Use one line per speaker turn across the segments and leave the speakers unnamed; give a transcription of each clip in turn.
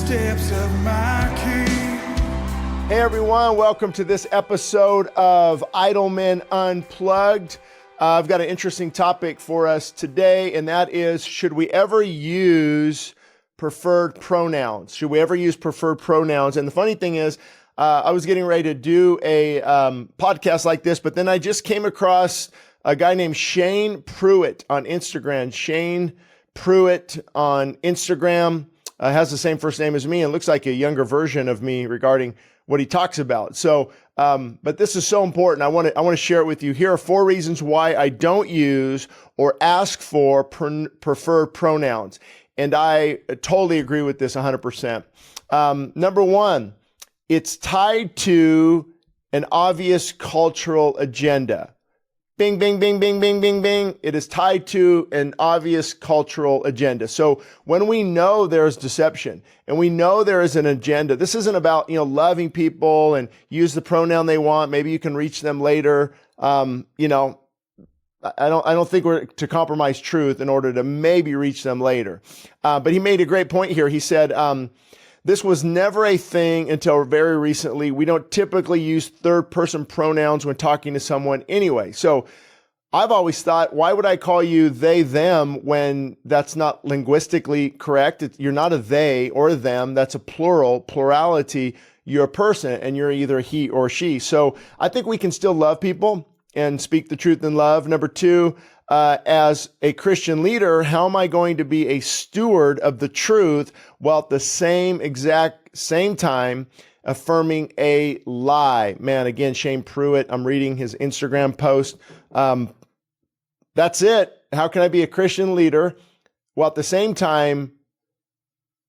footsteps of my King.
Hey everyone, welcome to this episode of Idleman Unplugged. I've got an interesting topic for us today, and that is, should we ever use preferred pronouns? Should we ever use preferred pronouns? And the funny thing is, I was getting ready to do a podcast like this, but then I just came across a guy named Shane Pruitt on Instagram. Shane Pruitt on Instagram has the same first name as me and looks like a younger version of me regarding what he talks about. So, but this is so important. I want to share it with you. Here are 4 reasons why I don't use or ask for preferred pronouns. And I totally agree with this 100%. Number 1, it's tied to an obvious cultural agenda. Bing, bing, bing, bing, bing, bing, bing. It is tied to an obvious cultural agenda. So when we know there's deception and we know there is an agenda, this isn't about, loving people and use the pronoun they want. Maybe you can reach them later. I don't think we're to compromise truth in order to maybe reach them later. But he made a great point here. He said, this was never a thing until very recently. We don't typically use third-person pronouns when talking to someone anyway. So I've always thought, why would I call you they, them when that's not linguistically correct? You're not a they or a them. That's a plurality. You're a person, and you're either he or she. So I think we can still love people and speak the truth in love. Number 2, as a Christian leader, how am I going to be a steward of the truth while at the same time affirming a lie? Man, again, Shane Pruitt, I'm reading his Instagram post. That's it. How can I be a Christian leader while at the same time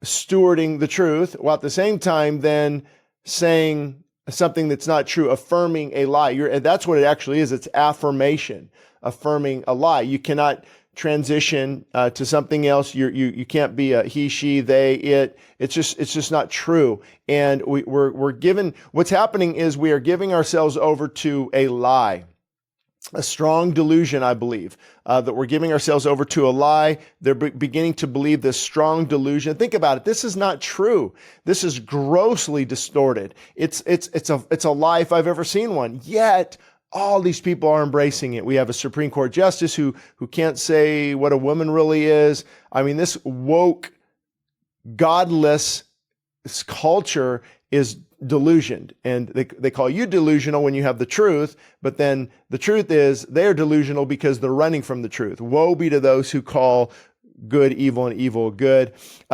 stewarding the truth, while at the same time then saying something that's not true, affirming a lie? That's what it actually is. It's affirmation. Affirming a lie. You cannot transition to something else. You can't be a he, she, they, it. It's just not true. And we're given, what's happening is we are giving ourselves over to a lie, a strong delusion, I believe, that we're giving ourselves over to a lie. They're beginning to believe this strong delusion. Think about it. This is not true. This is grossly distorted. It's a lie if I've ever seen one. Yet all these people are embracing it. We have a Supreme Court justice who can't say what a woman really is. I mean, this woke, godless culture is delusioned. And they call you delusional when you have the truth, but then the truth is they're delusional because they're running from the truth. Woe be to those who call good evil and evil good.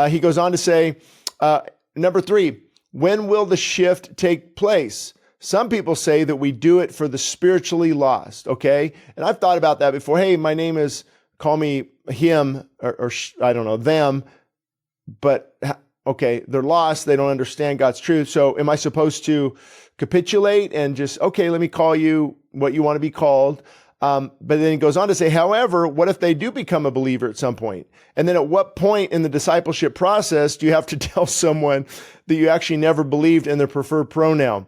He goes on to say, number 3, when will the shift take place? Some people say that we do it for the spiritually lost, okay? And I've thought about that before. Hey, my name is, call me him or I don't know, them, but okay, they're lost. They don't understand God's truth. So am I supposed to capitulate and just, okay, let me call you what you want to be called? But then he goes on to say, however, what if they do become a believer at some point? And then at what point in the discipleship process do you have to tell someone that you actually never believed in their preferred pronoun?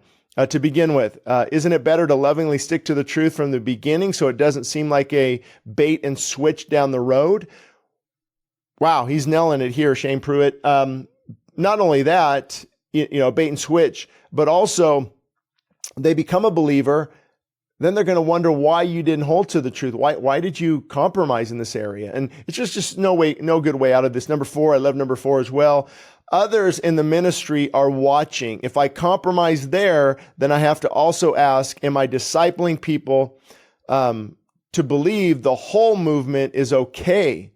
To begin with, isn't it better to lovingly stick to the truth from the beginning so it doesn't seem like a bait and switch down the road? Wow, he's nailing it here, Shane Pruitt. Not only that, bait and switch, but also they become a believer. Then they're going to wonder why you didn't hold to the truth. Why did you compromise in this area? And it's just no good way out of this. Number 4, I love number 4 as well. Others in the ministry are watching. If I compromise there, then I have to also ask, am I discipling people to believe the whole movement is okay?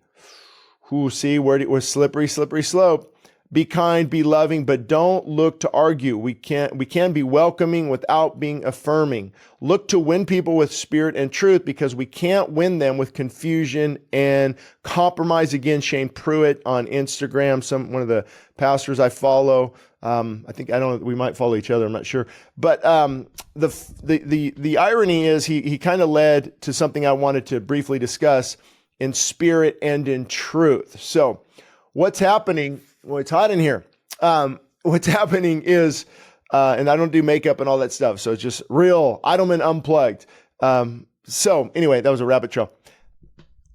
See where it was slippery slope. Be kind, be loving, but don't look to argue. We can be welcoming without being affirming. Look to win people with spirit and truth because we can't win them with confusion and compromise. Again, Shane Pruitt on Instagram, one of the pastors I follow. We might follow each other. I'm not sure. But the irony is he kind of led to something I wanted to briefly discuss in spirit and in truth. So what's happening? Well, it's hot in here. What's happening is, and I don't do makeup and all that stuff, so it's just real Idleman Unplugged. So anyway, that was a rabbit trail.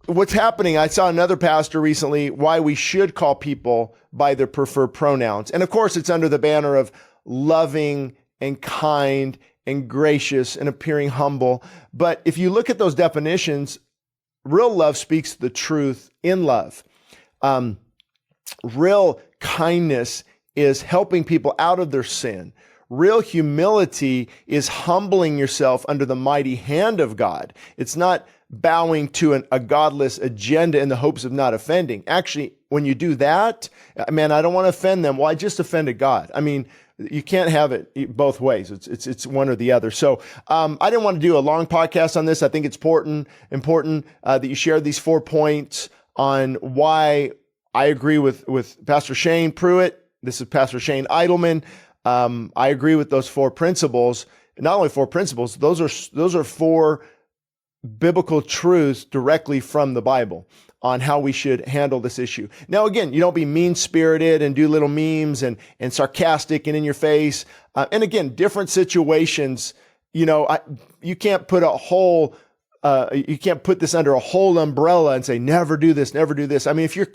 what's happening, I saw another pastor recently, why we should call people by their preferred pronouns. And of course, it's under the banner of loving and kind and gracious and appearing humble. But if you look at those definitions, real love speaks the truth in love. Real kindness is helping people out of their sin. Real humility is humbling yourself under the mighty hand of God. It's not bowing to a godless agenda in the hopes of not offending. Actually, when you do that, man, I don't want to offend them. Well, I just offended God. I mean, you can't have it both ways. It's one or the other. So I didn't want to do a long podcast on this. I think it's important that you share these 4 points on why I agree with Pastor Shane Pruitt. This is Pastor Shane Idleman. I agree with those 4 principles. Not only 4 principles, those are 4 biblical truths directly from the Bible on how we should handle this issue. Now, again, you don't be mean-spirited and do little memes and sarcastic and in your face. And again, different situations, you can't put you can't put this under a whole umbrella and say, never do this, never do this. I mean, if you're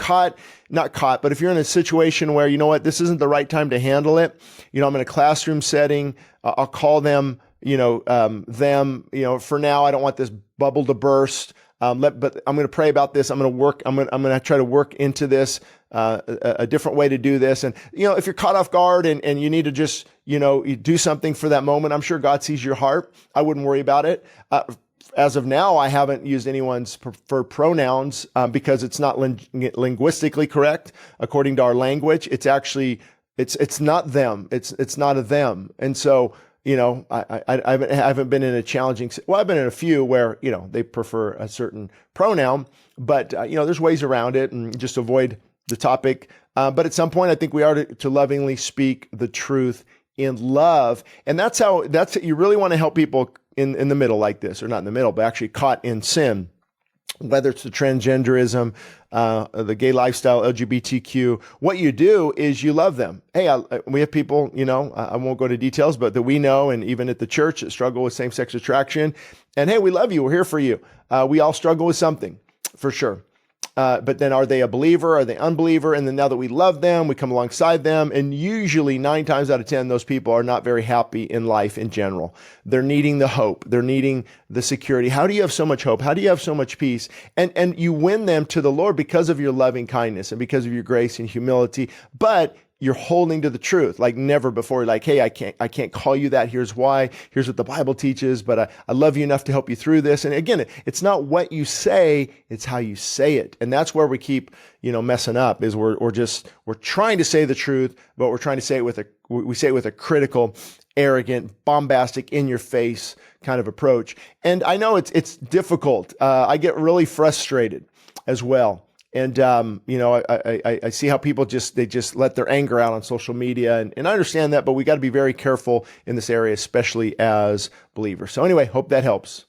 not caught, but if you're in a situation where, you know what, this isn't the right time to handle it, I'm in a classroom setting, I'll call them, for now, I don't want this bubble to burst. But I'm going to pray about this. I'm going to try to work into this, a different way to do this. And, if you're caught off guard and you need to just, you do something for that moment, I'm sure God sees your heart. I wouldn't worry about it. As of now, I haven't used anyone's preferred pronouns, because it's not linguistically correct according to our language. It's actually, it's not them. It's not a them. And so, I haven't been in a challenging, I've been in a few where, they prefer a certain pronoun, but, there's ways around it and just avoid the topic. But at some point, I think we are to lovingly speak the truth in love. And that's you really want to help people in the middle like this, or not in the middle, but actually caught in sin. Whether it's the transgenderism, the gay lifestyle, LGBTQ, what you do is you love them. Hey, we have people, I won't go into details, but that we know, and even at the church, that struggle with same-sex attraction. And hey, we love you. We're here for you. We all struggle with something, for sure. But then are they a believer? Are they unbeliever? And then now that we love them, we come alongside them. And usually 9 times out of 10, those people are not very happy in life in general. They're needing the hope. They're needing the security. How do you have so much hope? How do you have so much peace? And you win them to the Lord because of your loving kindness and because of your grace and humility. But you're holding to the truth like never before. Like, hey, I can't call you that. Here's why. Here's what the Bible teaches, but I love you enough to help you through this. And again, it's not what you say, it's how you say it. And that's where we keep, messing up, is we're trying to say the truth, but we're trying to say it with a critical, arrogant, bombastic, in your face kind of approach. And I know it's difficult. I get really frustrated as well. And, I see how people they just let their anger out on social media. And I understand that, but we got to be very careful in this area, especially as believers. So anyway, hope that helps.